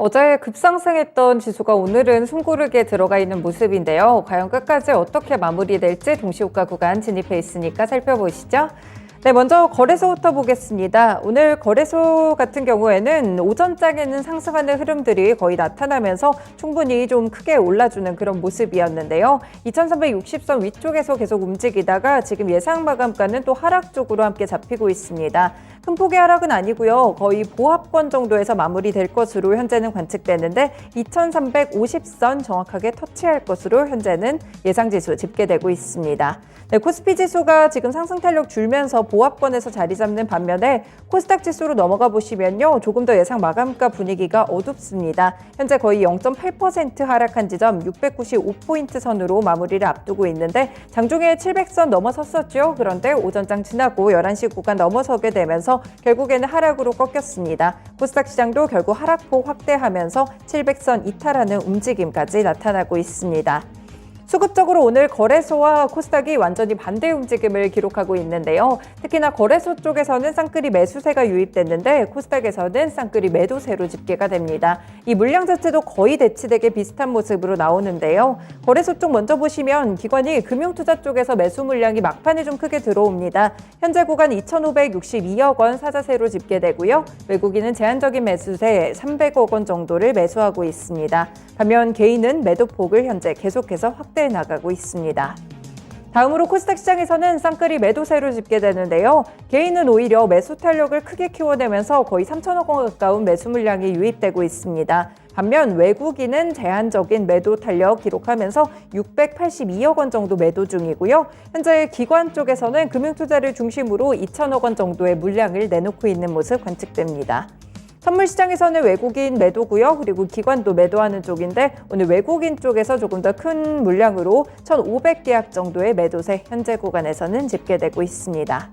어제 급상승했던 지수가 오늘은 숨고르게 들어가 있는 모습인데요. 과연 끝까지 어떻게 마무리될지 동시효과 구간 진입해 있으니까 살펴보시죠. 네, 먼저 거래소부터 보겠습니다. 오늘 거래소 같은 경우에는 오전장에는 상승하는 흐름들이 거의 나타나면서 충분히 좀 크게 올라주는 그런 모습이었는데요. 2360선 위쪽에서 계속 움직이다가 지금 예상 마감가는 또 하락 쪽으로 함께 잡히고 있습니다. 큰 폭의 하락은 아니고요. 거의 보합권 정도에서 마무리될 것으로 현재는 관측되는데 2350선 정확하게 터치할 것으로 현재는 예상지수 집계되고 있습니다. 네, 코스피 지수가 지금 상승 탄력 줄면서 보합권에서 자리 잡는 반면에 코스닥 지수로 넘어가 보시면요. 조금 더 예상 마감가 분위기가 어둡습니다. 현재 거의 0.8% 하락한 지점 695포인트 선으로 마무리를 앞두고 있는데 장중에 700선 넘어섰었죠. 그런데 오전장 지나고 11시 구간 넘어서게 되면서 결국에는 하락으로 꺾였습니다. 코스닥 시장도 결국 하락폭 확대하면서 700선 이탈하는 움직임까지 나타나고 있습니다. 수급적으로 오늘 거래소와 코스닥이 완전히 반대 움직임을 기록하고 있는데요. 특히나 거래소 쪽에서는 쌍끌이 매수세가 유입됐는데 코스닥에서는 쌍끌이 매도세로 집계가 됩니다. 이 물량 자체도 거의 대치되게 비슷한 모습으로 나오는데요. 거래소 쪽 먼저 보시면 기관이 금융투자 쪽에서 매수 물량이 막판에 좀 크게 들어옵니다. 현재 구간 2,562억 원 사자세로 집계되고요. 외국인은 제한적인 매수세 300억 원 정도를 매수하고 있습니다. 반면 개인은 매도폭을 현재 계속해서 확대해 나가고 있습니다. 다음으로 코스닥 시장에서는 쌍끌이 매도세로 집계되는데요. 개인은 오히려 매수 탄력을 크게 키워내면서 거의 3천억 원 가까운 매수 물량이 유입되고 있습니다. 반면 외국인은 제한적인 매도 탄력 기록하면서 682억 원 정도 매도 중이고요. 현재 기관 쪽에서는 금융투자를 중심으로 2천억 원 정도의 물량을 내놓고 있는 모습 관측됩니다. 선물시장에서는 외국인 매도고요. 그리고 기관도 매도하는 쪽인데 오늘 외국인 쪽에서 조금 더 큰 물량으로 1,500계약 정도의 매도세 현재 구간에서는 집계되고 있습니다.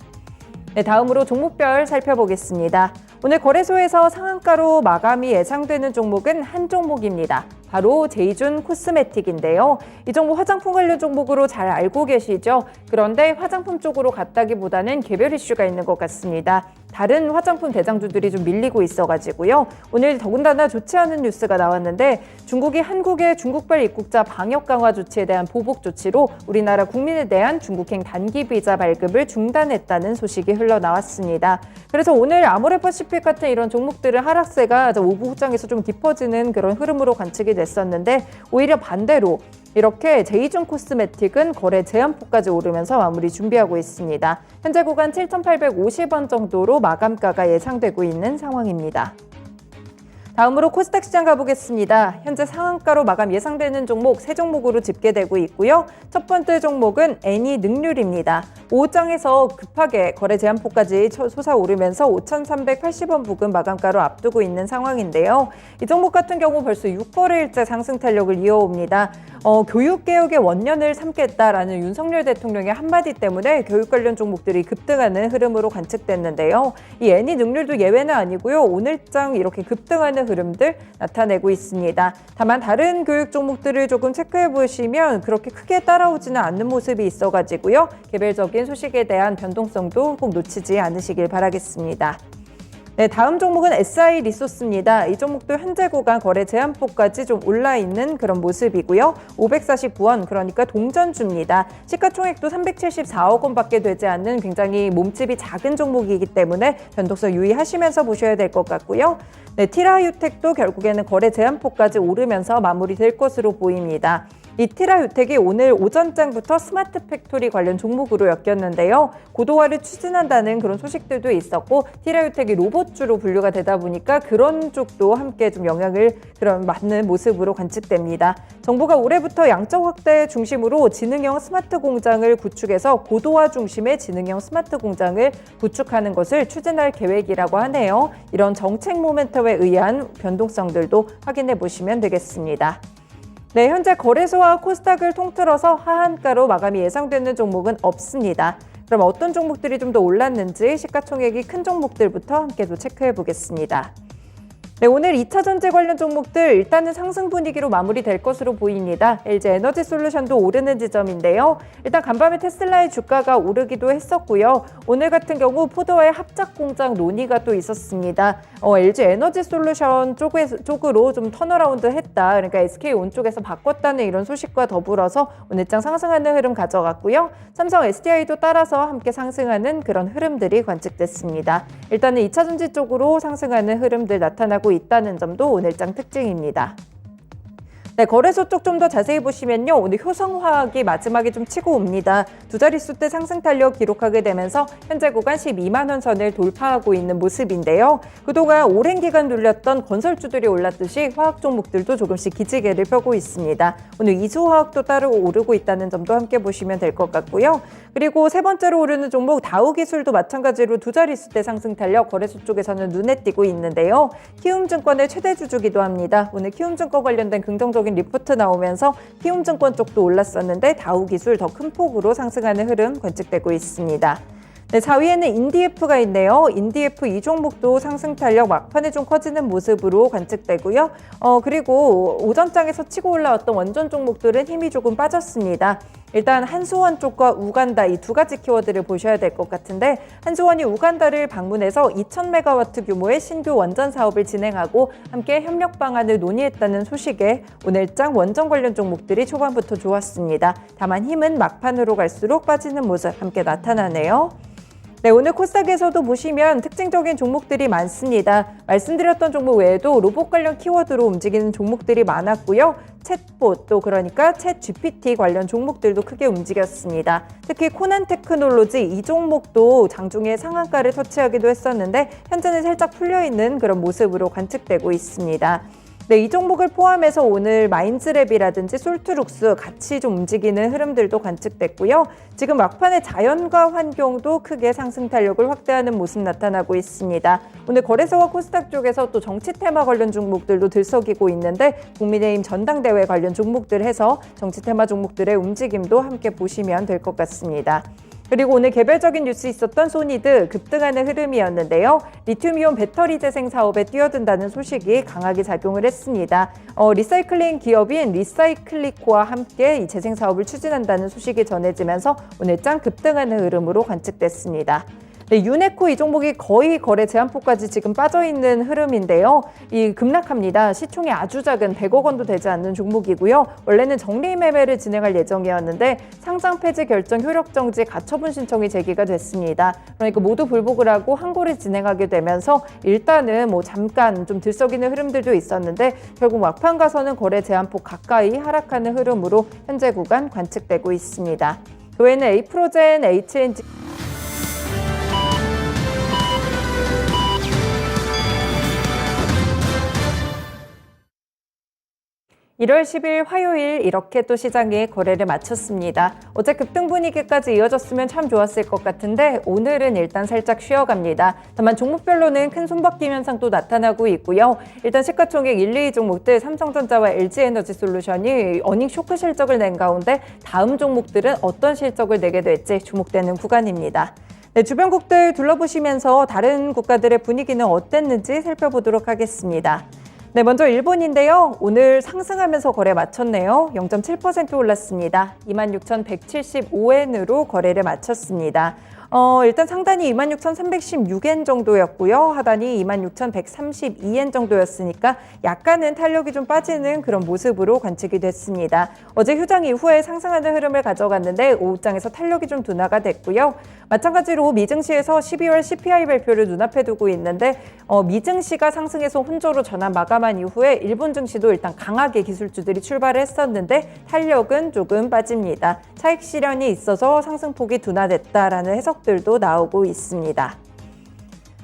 네, 다음으로 종목별 살펴보겠습니다. 오늘 거래소에서 상한가로 마감이 예상되는 종목은 한 종목입니다. 바로 제이준 코스메틱인데요. 이 종목 화장품 관련 종목으로 잘 알고 계시죠? 그런데 화장품 쪽으로 갔다기보다는 개별 이슈가 있는 것 같습니다. 다른 화장품 대장주들이 좀 밀리고 있어가지고요. 오늘 더군다나 좋지 않은 뉴스가 나왔는데 중국이 한국의 중국발 입국자 방역 강화 조치에 대한 보복 조치로 우리나라 국민에 대한 중국행 단기 비자 발급을 중단했다는 소식이 흘러나왔습니다. 그래서 오늘 아모레퍼시픽 같은 이런 종목들은 하락세가 오후 후장에서 좀 깊어지는 그런 흐름으로 관측이 됐었는데 오히려 반대로 이렇게 제이준 코스메틱은 거래 제한폭까지 오르면서 마무리 준비하고 있습니다. 현재 구간 7,850원 정도로 마감가가 예상되고 있는 상황입니다. 다음으로 코스닥 시장 가보겠습니다. 현재 상한가로 마감 예상되는 종목 3종목으로 집계되고 있고요. 첫 번째 종목은 애니능률입니다. 오후장에서 급하게 거래 제한폭까지 솟아오르면서 5,380원 부근 마감가로 앞두고 있는 상황인데요. 이 종목 같은 경우 벌써 6거래일째 상승 탄력을 이어옵니다. 교육개혁의 원년을 삼겠다라는 윤석열 대통령의 한마디 때문에 교육 관련 종목들이 급등하는 흐름으로 관측됐는데요. 이 애니능률도 예외는 아니고요. 오늘장 이렇게 급등하는 흐름들 나타내고 있습니다. 다만 다른 교육 종목들을 조금 체크해 보시면 그렇게 크게 따라오지는 않는 모습이 있어가지고요. 개별적인 소식에 대한 변동성도 꼭 놓치지 않으시길 바라겠습니다. 네, 다음 종목은 SI 리소스입니다. 이 종목도 현재 구간 거래 제한폭까지 좀 올라 있는 그런 모습이고요. 549원, 그러니까 동전주입니다. 시가총액도 374억 원밖에 되지 않는 굉장히 몸집이 작은 종목이기 때문에 변동성 유의하시면서 보셔야 될 것 같고요. 네, 티라유텍도 결국에는 거래 제한폭까지 오르면서 마무리될 것으로 보입니다. 이 티라유텍이 오늘 오전장부터 스마트 팩토리 관련 종목으로 엮였는데요. 고도화를 추진한다는 그런 소식들도 있었고 티라유텍이 로봇주로 분류가 되다 보니까 그런 쪽도 함께 좀 영향을 받는 모습으로 관측됩니다. 정부가 올해부터 양적 확대 중심으로 지능형 스마트 공장을 구축해서 고도화 중심의 지능형 스마트 공장을 구축하는 것을 추진할 계획이라고 하네요. 이런 정책 모멘텀에 의한 변동성들도 확인해 보시면 되겠습니다. 네, 현재 거래소와 코스닥을 통틀어서 하한가로 마감이 예상되는 종목은 없습니다. 그럼 어떤 종목들이 좀 더 올랐는지 시가총액이 큰 종목들부터 함께 또 체크해 보겠습니다. 네, 오늘 2차 전지 관련 종목들 일단은 상승 분위기로 마무리될 것으로 보입니다. LG 에너지 솔루션도 오르는 지점인데요. 일단 간밤에 테슬라의 주가가 오르기도 했었고요. 오늘 같은 경우 포드와의 합작 공장 논의가 또 있었습니다. LG 에너지 솔루션 쪽으로 좀 턴어라운드 했다. 그러니까 SK온 쪽에서 바꿨다는 이런 소식과 더불어서 오늘장 상승하는 흐름 가져갔고요. 삼성 SDI도 따라서 함께 상승하는 그런 흐름들이 관측됐습니다. 일단은 2차 전지 쪽으로 상승하는 흐름들 나타나고 있다는 점도 오늘장 특징입니다. 네, 거래소 쪽 좀 더 자세히 보시면요. 오늘 효성화학이 마지막에 좀 치고 옵니다. 두 자릿수대 상승 탄력 기록하게 되면서 현재 구간 12만 원 선을 돌파하고 있는 모습인데요. 그동안 오랜 기간 눌렸던 건설주들이 올랐듯이 화학 종목들도 조금씩 기지개를 펴고 있습니다. 오늘 이수화학도 따로 오르고 있다는 점도 함께 보시면 될 것 같고요. 그리고 세 번째로 오르는 종목 다우기술도 마찬가지로 두 자릿수대 상승 탄력 거래소 쪽에서는 눈에 띄고 있는데요. 키움증권의 최대 주주기도 합니다. 오늘 키움증권 관련된 긍정적인 리포트 나오면서 키움증권 쪽도 올랐었는데 다우기술 더 큰 폭으로 상승하는 흐름 관측되고 있습니다. 네, 4위에는 인디에프가 있네요. 인디에프 이 종목도 상승 탄력 막판에 좀 커지는 모습으로 관측되고요. 그리고 오전장에서 치고 올라왔던 원전 종목들은 힘이 조금 빠졌습니다. 일단 한수원 쪽과 우간다 이 두 가지 키워드를 보셔야 될 것 같은데 한수원이 우간다를 방문해서 2000메가와트 규모의 신규 원전 사업을 진행하고 함께 협력 방안을 논의했다는 소식에 오늘장 원전 관련 종목들이 초반부터 좋았습니다. 다만 힘은 막판으로 갈수록 빠지는 모습 함께 나타나네요. 네, 오늘 코스닥에서도 보시면 특징적인 종목들이 많습니다. 말씀드렸던 종목 외에도 로봇 관련 키워드로 움직이는 종목들이 많았고요. 챗봇, 또 그러니까 챗 GPT 관련 종목들도 크게 움직였습니다. 특히 코난 테크놀로지 이 종목도 장중에 상한가를 터치하기도 했었는데 현재는 살짝 풀려있는 그런 모습으로 관측되고 있습니다. 네, 이 종목을 포함해서 오늘 마인즈랩이라든지 솔트룩스 같이 좀 움직이는 흐름들도 관측됐고요. 지금 막판에 자연과 환경도 크게 상승 탄력을 확대하는 모습 나타나고 있습니다. 오늘 거래소와 코스닥 쪽에서 또 정치 테마 관련 종목들도 들썩이고 있는데 국민의힘 전당대회 관련 종목들 해서 정치 테마 종목들의 움직임도 함께 보시면 될 것 같습니다. 그리고 오늘 개별적인 뉴스 있었던 소니드 급등하는 흐름이었는데요. 리튬이온 배터리 재생 사업에 뛰어든다는 소식이 강하게 작용을 했습니다. 리사이클링 기업인 리사이클리코와 함께 이 재생 사업을 추진한다는 소식이 전해지면서 오늘장 급등하는 흐름으로 관측됐습니다. 네, 유네코 이 종목이 거의 거래 제한폭까지 지금 빠져있는 흐름인데요. 이 급락합니다. 시총이 아주 작은 100억 원도 되지 않는 종목이고요. 원래는 정리 매매를 진행할 예정이었는데 상장 폐지 결정 효력 정지 가처분 신청이 제기가 됐습니다. 그러니까 모두 불복을 하고 항고를 진행하게 되면서 일단은 잠깐 좀 들썩이는 흐름들도 있었는데 결국 막판 가서는 거래 제한폭 가까이 하락하는 흐름으로 현재 구간 관측되고 있습니다. 그 외에는 에이프로젠, HNG 1월 10일 화요일 이렇게 또 시장이 거래를 마쳤습니다. 어제 급등 분위기까지 이어졌으면 참 좋았을 것 같은데 오늘은 일단 살짝 쉬어갑니다. 다만 종목별로는 큰 손바뀜 현상도 나타나고 있고요. 일단 시가총액 1, 2위 종목들 삼성전자와 LG에너지솔루션이 어닝 쇼크 실적을 낸 가운데 다음 종목들은 어떤 실적을 내게 될지 주목되는 구간입니다. 네, 주변국들 둘러보시면서 다른 국가들의 분위기는 어땠는지 살펴보도록 하겠습니다. 네, 먼저 일본인데요. 오늘 상승하면서 거래 마쳤네요. 0.7% 올랐습니다. 26,175엔으로 거래를 마쳤습니다. 일단 상단이 26,316엔 정도였고요. 하단이 26,132엔 정도였으니까 약간은 탄력이 좀 빠지는 그런 모습으로 관측이 됐습니다. 어제 휴장 이후에 상승하는 흐름을 가져갔는데 오후장에서 탄력이 좀 둔화가 됐고요. 마찬가지로 미증시에서 12월 CPI 발표를 눈앞에 두고 있는데 미증시가 상승해서 혼조로 전환 마감한 이후에 일본 증시도 일단 강하게 기술주들이 출발을 했었는데 탄력은 조금 빠집니다. 차익 실현이 있어서 상승폭이 둔화됐다라는 해석들도 나오고 있습니다.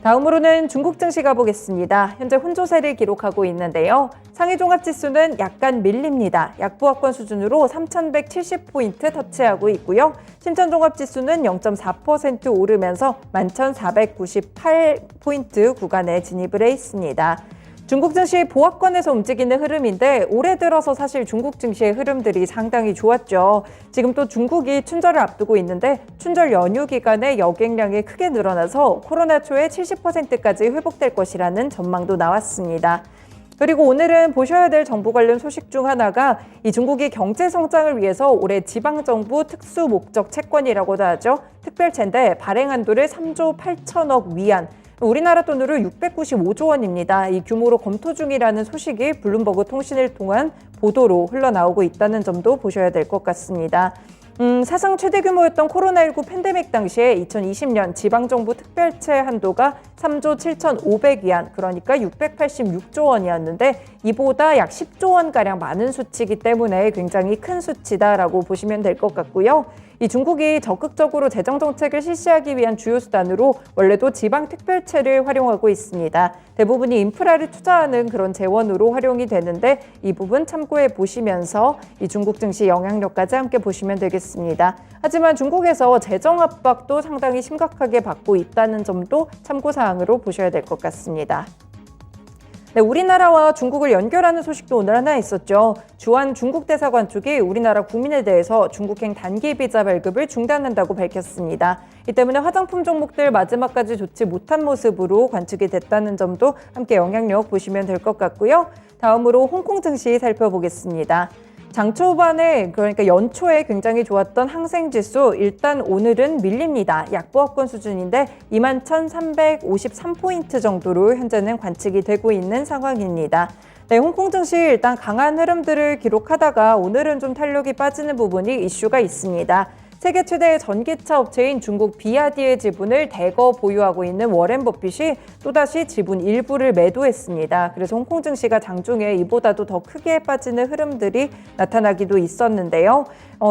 다음으로는 중국 증시 가보겠습니다. 현재 혼조세를 기록하고 있는데요. 상해 종합지수는 약간 밀립니다. 약보합권 수준으로 3,170포인트 터치하고 있고요. 신천 종합지수는 0.4% 오르면서 11,498포인트 구간에 진입을 해 있습니다. 중국 증시 보합권에서 움직이는 흐름인데 올해 들어서 사실 중국 증시의 흐름들이 상당히 좋았죠. 지금 또 중국이 춘절을 앞두고 있는데 춘절 연휴 기간에 여객량이 크게 늘어나서 코로나 초에 70%까지 회복될 것이라는 전망도 나왔습니다. 그리고 오늘은 보셔야 될 정부 관련 소식 중 하나가 이 중국이 경제 성장을 위해서 올해 지방정부 특수 목적 채권이라고도 하죠. 특별채인데 발행 한도를 3조 8천억 위안, 우리나라 돈으로 695조 원입니다. 이 규모로 검토 중이라는 소식이 블룸버그 통신을 통한 보도로 흘러나오고 있다는 점도 보셔야 될 것 같습니다. 사상 최대 규모였던 코로나19 팬데믹 당시에 2020년 지방정부 특별채 한도가 3조 7,500위안, 그러니까 686조 원이었는데 이보다 약 10조 원가량 많은 수치이기 때문에 굉장히 큰 수치다라고 보시면 될 것 같고요. 이 중국이 적극적으로 재정정책을 실시하기 위한 주요 수단으로 원래도 지방특별채를 활용하고 있습니다. 대부분이 인프라를 투자하는 그런 재원으로 활용이 되는데 이 부분 참고해 보시면서 이 중국 증시 영향력까지 함께 보시면 되겠습니다. 하지만 중국에서 재정 압박도 상당히 심각하게 받고 있다는 점도 참고사항으로 보셔야 될 것 같습니다. 네, 우리나라와 중국을 연결하는 소식도 오늘 하나 있었죠. 주한 중국 대사관 쪽이 우리나라 국민에 대해서 중국행 단기 비자 발급을 중단한다고 밝혔습니다. 이 때문에 화장품 종목들 마지막까지 좋지 못한 모습으로 관측이 됐다는 점도 함께 영향력 보시면 될 것 같고요. 다음으로 홍콩 증시 살펴보겠습니다. 장 초반에 그러니까 연초에 굉장히 좋았던 항생지수 일단 오늘은 밀립니다. 약보합권 수준인데 21,353포인트 정도로 현재는 관측이 되고 있는 상황입니다. 네, 홍콩 증시 일단 강한 흐름들을 기록하다가 오늘은 좀 탄력이 빠지는 부분이 이슈가 있습니다. 세계 최대의 전기차 업체인 중국 비아디의 지분을 대거 보유하고 있는 워렌 버핏이 또다시 지분 일부를 매도했습니다. 그래서 홍콩 증시가 장중에 이보다도 더 크게 빠지는 흐름들이 나타나기도 있었는데요.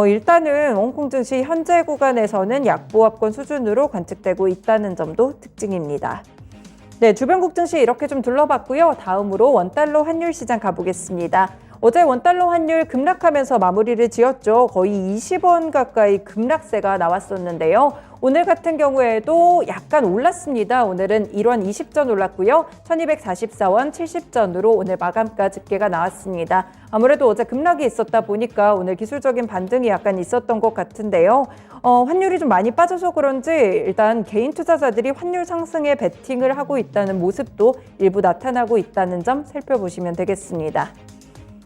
일단은 홍콩 증시 현재 구간에서는 약보합권 수준으로 관측되고 있다는 점도 특징입니다. 네, 주변국 증시 이렇게 좀 둘러봤고요. 다음으로 원달러 환율 시장 가보겠습니다. 어제 원달러 환율 급락하면서 마무리를 지었죠. 거의 20원 가까이 급락세가 나왔었는데요. 오늘 같은 경우에도 약간 올랐습니다. 오늘은 1원 20전 올랐고요. 1244원 70전으로 오늘 마감가 집계가 나왔습니다. 아무래도 어제 급락이 있었다 보니까 오늘 기술적인 반등이 약간 있었던 것 같은데요. 환율이 좀 많이 빠져서 그런지 일단 개인 투자자들이 환율 상승에 베팅을 하고 있다는 모습도 일부 나타나고 있다는 점 살펴보시면 되겠습니다.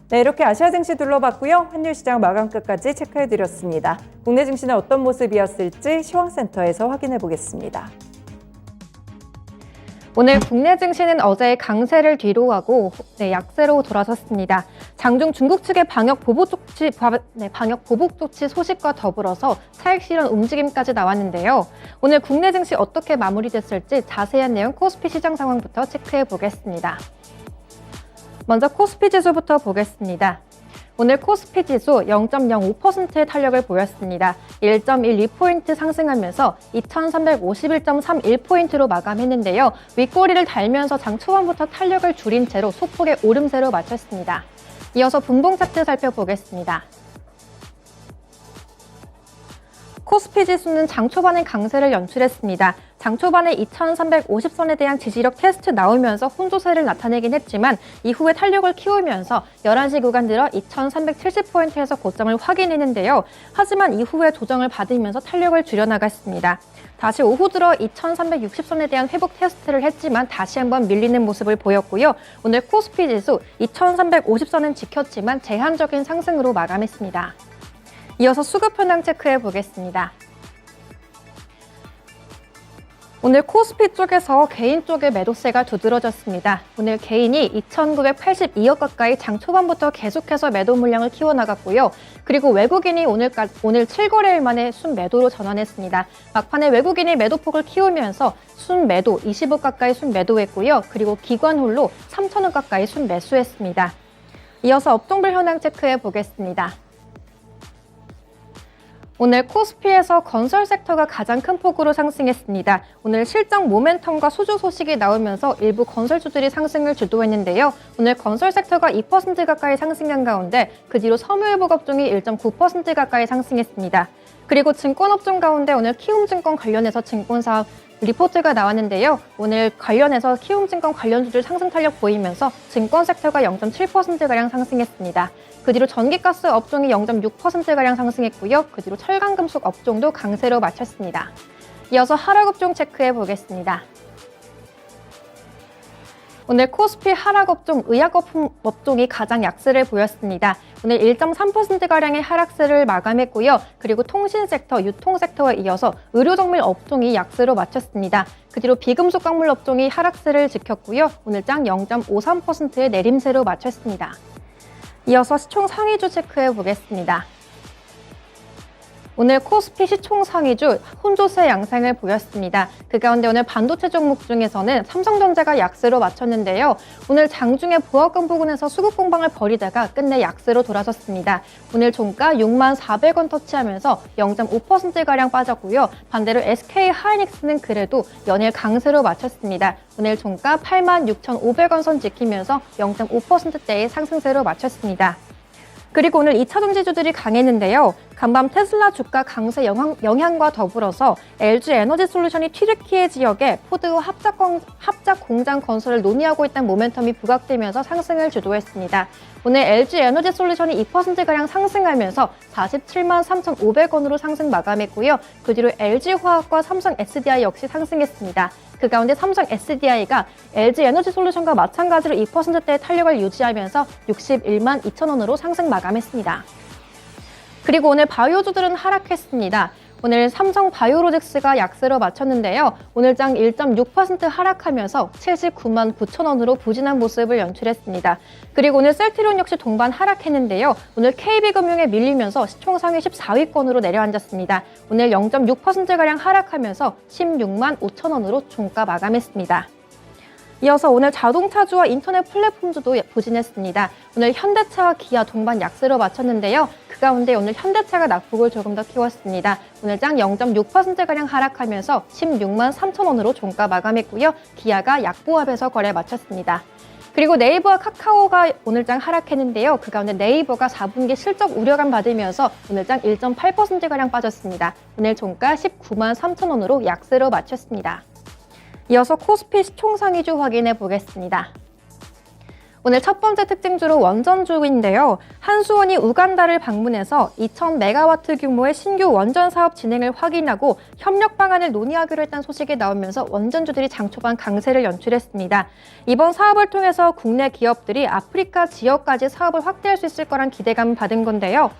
네, 이렇게 아시아 증시 둘러봤고요. 환율 시장 마감가까지 체크해드렸습니다. 국내 증시는 어떤 모습이었을지 시황센터에서 확인해 보겠습니다. 오늘 국내 증시는 어제의 강세를 뒤로하고 약세로 돌아섰습니다. 장중 중국 측의 방역 보복 조치 소식과 더불어서 차익 실현 움직임까지 나왔는데요. 오늘 국내 증시 어떻게 마무리됐을지 자세한 내용 코스피 시장 상황부터 체크해 보겠습니다. 먼저 코스피 지수부터 보겠습니다. 오늘 코스피 지수 0.05%의 탄력을 보였습니다. 1.12포인트 상승하면서 2351.31포인트로 마감했는데요. 윗꼬리를 달면서 장 초반부터 탄력을 줄인 채로 소폭의 오름세로 마쳤습니다. 이어서 분봉 차트 살펴보겠습니다. 코스피 지수는 장 초반에 강세를 연출했습니다. 장 초반에 2350선에 대한 지지력 테스트 나오면서 혼조세를 나타내긴 했지만 이후에 탄력을 키우면서 11시 구간 들어 2370포인트에서 고점을 확인했는데요. 하지만 이후에 조정을 받으면서 탄력을 줄여나갔습니다. 다시 오후 들어 2360선에 대한 회복 테스트를 했지만 다시 한번 밀리는 모습을 보였고요. 오늘 코스피 지수 2350선은 지켰지만 제한적인 상승으로 마감했습니다. 이어서 수급 현황 체크해 보겠습니다. 오늘 코스피 쪽에서 개인 쪽의 매도세가 두드러졌습니다. 오늘 개인이 2,982억 가까이 장 초반부터 계속해서 매도 물량을 키워나갔고요. 그리고 외국인이 오늘 7거래일 만에 순매도로 전환했습니다. 막판에 외국인이 매도폭을 키우면서 순매도 20억 가까이 순매도했고요. 그리고 기관 홀로 3,000억 가까이 순매수했습니다. 이어서 업종별 현황 체크해 보겠습니다. 오늘 코스피에서 건설 섹터가 가장 큰 폭으로 상승했습니다. 오늘 실적 모멘텀과 수주 소식이 나오면서 일부 건설주들이 상승을 주도했는데요. 오늘 건설 섹터가 2% 가까이 상승한 가운데 그 뒤로 섬유회복 업종이 1.9% 가까이 상승했습니다. 그리고 증권업종 가운데 오늘 키움증권 관련해서 증권사업 리포트가 나왔는데요. 오늘 관련해서 키움증권 관련주들 상승 탄력 보이면서 증권 섹터가 0.7%가량 상승했습니다. 그 뒤로 전기가스 업종이 0.6%가량 상승했고요. 그 뒤로 철강금속 업종도 강세로 마쳤습니다. 이어서 하락업종 체크해 보겠습니다. 오늘 코스피 하락업종 의약업품 업종이 가장 약세를 보였습니다. 오늘 1.3%가량의 하락세를 마감했고요. 그리고 통신 섹터, 유통 섹터에 이어서 의료정밀 업종이 약세로 마쳤습니다. 그 뒤로 비금속 광물 업종이 하락세를 지켰고요. 오늘장 0.53%의 내림세로 마쳤습니다. 이어서 시총 상위주 체크해 보겠습니다. 오늘 코스피 시총 상위주 혼조세 양상을 보였습니다. 그 가운데 오늘 반도체 종목 중에서는 삼성전자가 약세로 마쳤는데요. 오늘 장중에 보합금 부근에서 수급 공방을 벌이다가 끝내 약세로 돌아섰습니다. 오늘 종가 64,400원 터치하면서 0.5%가량 빠졌고요. 반대로 SK 하이닉스는 그래도 연일 강세로 마쳤습니다. 오늘 종가 86,500원 선 지키면서 0.5%대의 상승세로 마쳤습니다. 그리고 오늘 2차 전지주들이 강했는데요. 간밤 테슬라 주가 강세 영향과 더불어서 LG 에너지 솔루션이 튀르키예 지역에 포드와 합작 공장 건설을 논의하고 있다는 모멘텀이 부각되면서 상승을 주도했습니다. 오늘 LG 에너지 솔루션이 2%가량 상승하면서 47만 3,500원으로 상승 마감했고요. 그 뒤로 LG화학과 삼성 SDI 역시 상승했습니다. 그 가운데 삼성 SDI가 LG 에너지 솔루션과 마찬가지로 2%대의 탄력을 유지하면서 61만 2천원으로 상승 마감했습니다. 그리고 오늘 바이오주들은 하락했습니다. 오늘 삼성 바이오로직스가 약세로 마쳤는데요. 오늘장 1.6% 하락하면서 79만 9천원으로 부진한 모습을 연출했습니다. 그리고 오늘 셀트리온 역시 동반 하락했는데요. 오늘 KB금융에 밀리면서 시총 상위 14위권으로 내려앉았습니다. 오늘 0.6%가량 하락하면서 16만 5천원으로 종가 마감했습니다. 이어서 오늘 자동차주와 인터넷 플랫폼주도 부진했습니다. 오늘 현대차와 기아 동반 약세로 마쳤는데요. 그 가운데 오늘 현대차가 낙폭을 조금 더 키웠습니다. 오늘 장 0.6%가량 하락하면서 16만 3천원으로 종가 마감했고요. 기아가 약보합에서 거래 마쳤습니다. 그리고 네이버와 카카오가 오늘장 하락했는데요. 그 가운데 네이버가 4분기 실적 우려감 받으면서 오늘장 1.8%가량 빠졌습니다. 오늘 종가 19만 3천원으로 약세로 마쳤습니다. 이어서 코스피 시총 상위주 확인해 보겠습니다. 오늘 첫 번째 특징주로 원전주인데요. 한수원이 우간다를 방문해서 2,000메가와트 규모의 신규 원전 사업 진행을 확인하고 협력 방안을 논의하기로 했다는 소식이 나오면서 원전주들이 장 초반 강세를 연출했습니다. 이번 사업을 통해서 국내 기업들이 아프리카 지역까지 사업을 확대할 수 있을 거란 기대감을 받은 건데요.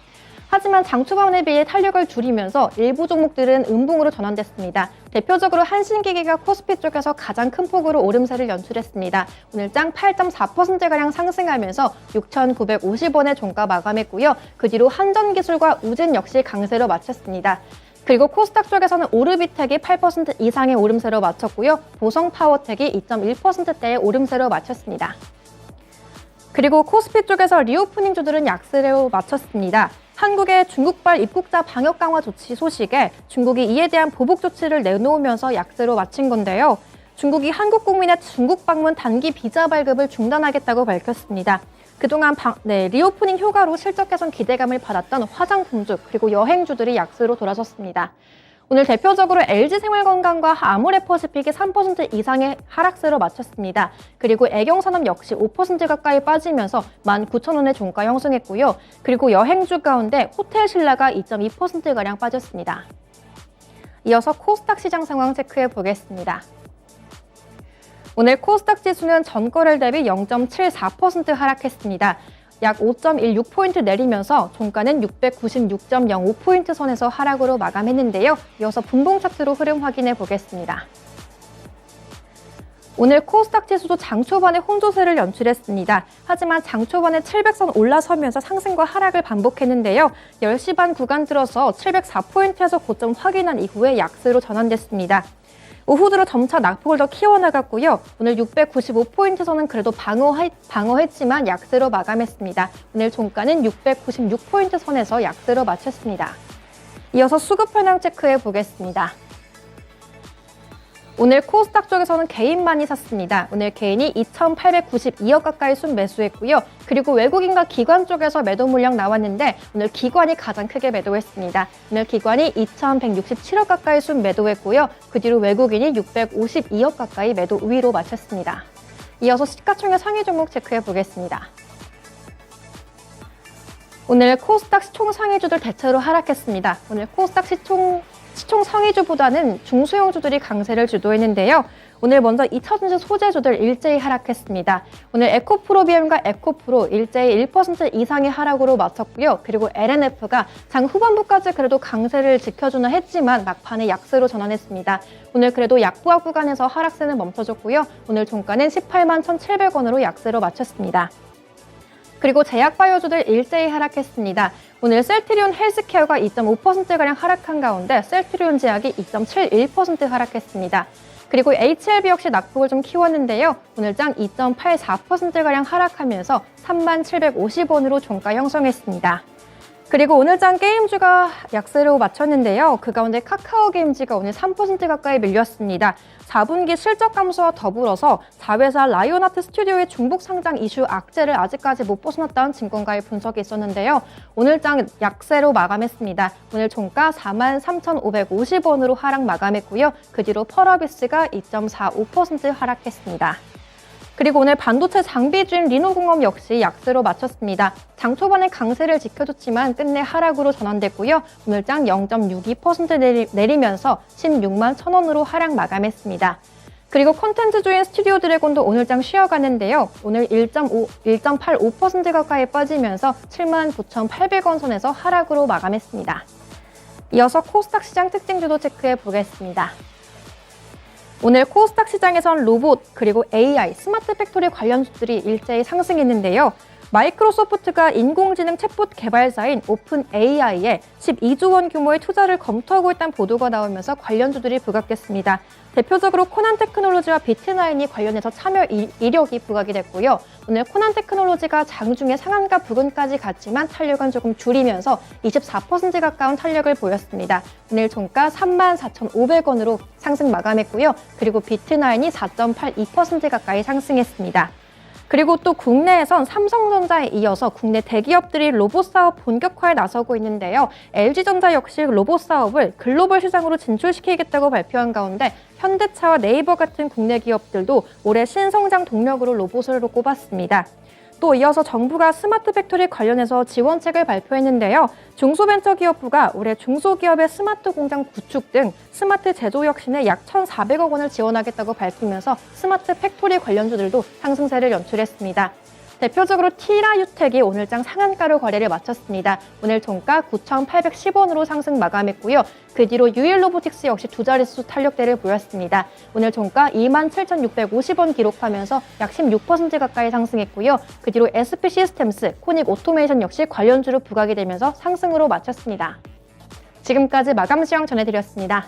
하지만 장 초반에 비해 탄력을 줄이면서 일부 종목들은 음봉으로 전환됐습니다. 대표적으로 한신기기가 코스피 쪽에서 가장 큰 폭으로 오름세를 연출했습니다. 오늘 장 8.4%가량 상승하면서 6,950원의 종가 마감했고요. 그 뒤로 한전기술과 우진 역시 강세로 마쳤습니다. 그리고 코스닥 쪽에서는 오르비텍이 8% 이상의 오름세로 마쳤고요. 보성파워텍이 2.1%대의 오름세로 마쳤습니다. 그리고 코스피 쪽에서 리오프닝주들은 약세로 마쳤습니다. 한국의 중국발 입국자 방역 강화 조치 소식에 중국이 이에 대한 보복 조치를 내놓으면서 약세로 마친 건데요. 중국이 한국 국민의 중국 방문 단기 비자 발급을 중단하겠다고 밝혔습니다. 그동안 리오프닝 효과로 실적 개선 기대감을 받았던 화장품주 그리고 여행주들이 약세로 돌아섰습니다. 오늘 대표적으로 LG생활건강과 아모레퍼시픽이 3% 이상의 하락세로 마쳤습니다. 그리고 애경산업 역시 5% 가까이 빠지면서 19,000원의 종가 형성했고요. 그리고 여행주 가운데 호텔신라가 2.2%가량 빠졌습니다. 이어서 코스닥 시장 상황 체크해 보겠습니다. 오늘 코스닥 지수는 전거래일 대비 0.74% 하락했습니다. 약 5.16포인트 내리면서 종가는 696.05포인트 선에서 하락으로 마감했는데요. 이어서 분봉 차트로 흐름 확인해 보겠습니다. 오늘 코스닥 지수도 장 초반에 혼조세를 연출했습니다. 하지만 장 초반에 700선 올라서면서 상승과 하락을 반복했는데요. 10시 반 구간 들어서 704포인트에서 고점 확인한 이후에 약세로 전환됐습니다. 오후 들어 점차 낙폭을 더 키워나갔고요. 오늘 695포인트선은 그래도 방어했지만 약세로 마감했습니다. 오늘 종가는 696포인트 선에서 약세로 마쳤습니다. 이어서 수급 현황 체크해 보겠습니다. 오늘 코스닥 쪽에서는 개인만이 샀습니다. 오늘 개인이 2,892억 가까이 순매수했고요. 그리고 외국인과 기관 쪽에서 매도 물량 나왔는데 오늘 기관이 가장 크게 매도했습니다. 오늘 기관이 2,167억 가까이 순매도했고요. 그 뒤로 외국인이 652억 가까이 매도 우위로 마쳤습니다. 이어서 시가총액 상위 종목 체크해 보겠습니다. 오늘 코스닥 시총 상위주들 대체로 하락했습니다. 오늘 코스닥 시총 상위주보다는 중소형주들이 강세를 주도했는데요. 오늘 먼저 2차전지 소재주들 일제히 하락했습니다. 오늘 에코프로비움과 에코프로 일제히 1% 이상의 하락으로 마쳤고요. 그리고 LNF가 장 후반부까지 그래도 강세를 지켜주는 했지만 막판에 약세로 전환했습니다. 오늘 그래도 약보합 구간에서 하락세는 멈춰졌고요. 오늘 종가는 18만 1,700원으로 약세로 마쳤습니다. 그리고 제약바이오주들 일제히 하락했습니다. 오늘 셀트리온 헬스케어가 2.5%가량 하락한 가운데 셀트리온 제약이 2.71% 하락했습니다. 그리고 HLB 역시 낙폭을 좀 키웠는데요. 오늘 장 2.84%가량 하락하면서 3750원으로 종가 형성했습니다. 그리고 오늘 장 게임주가 약세로 마쳤는데요. 그 가운데 카카오 게임즈가 오늘 3% 가까이 밀렸습니다. 4분기 실적 감소와 더불어서 자회사 라이온하트 스튜디오의 중복 상장 이슈 악재를 아직까지 못 벗어났다는 증권가의 분석이 있었는데요. 오늘 장 약세로 마감했습니다. 오늘 종가 43,550원으로 하락 마감했고요. 그 뒤로 펄어비스가 2.45% 하락했습니다. 그리고 오늘 반도체 장비주인 리노공업 역시 약세로 마쳤습니다. 장 초반에 강세를 지켜줬지만 끝내 하락으로 전환됐고요. 오늘 장 0.62% 내리면서 16만 1,000원으로 하락 마감했습니다. 그리고 콘텐츠주인 스튜디오 드래곤도 오늘 장 쉬어가는데요. 오늘 1.85% 가까이 빠지면서 79,800원 선에서 하락으로 마감했습니다. 이어서 코스닥 시장 특징주도 체크해 보겠습니다. 오늘 코스닥 시장에선 로봇 그리고 AI, 스마트 팩토리 관련주들이 일제히 상승했는데요. 마이크로소프트가 인공지능 챗봇 개발사인 오픈 AI에 12조 원 규모의 투자를 검토하고 있다는 보도가 나오면서 관련주들이 부각됐습니다. 대표적으로 코난테크놀로지와 비트나인이 관련해서 참여 이력이 부각이 됐고요. 오늘 코난테크놀로지가 장중에 상한가 부근까지 갔지만 탄력은 조금 줄이면서 24% 가까운 탄력을 보였습니다. 오늘 종가 34,500원으로 상승 마감했고요. 그리고 비트나인이 4.82% 가까이 상승했습니다. 그리고 또 국내에선 삼성전자에 이어서 국내 대기업들이 로봇 사업 본격화에 나서고 있는데요. LG전자 역시 로봇 사업을 글로벌 시장으로 진출시키겠다고 발표한 가운데 현대차와 네이버 같은 국내 기업들도 올해 신성장 동력으로 로봇을 꼽았습니다. 또 이어서 정부가 스마트 팩토리 관련해서 지원책을 발표했는데요. 중소벤처기업부가 올해 중소기업의 스마트 공장 구축 등 스마트 제조 혁신에 약 1,400억 원을 지원하겠다고 밝히면서 스마트 팩토리 관련주들도 상승세를 연출했습니다. 대표적으로 티라유텍이 오늘 장 상한가로 거래를 마쳤습니다. 오늘 종가 9,810원으로 상승 마감했고요. 그 뒤로 유일로보틱스 역시 두 자릿수 탄력대를 보였습니다. 오늘 종가 27,650원 기록하면서 약 16% 가까이 상승했고요. 그 뒤로 SP시스템스, 코닉 오토메이션 역시 관련주로 부각이 되면서 상승으로 마쳤습니다. 지금까지 마감 시황 전해드렸습니다.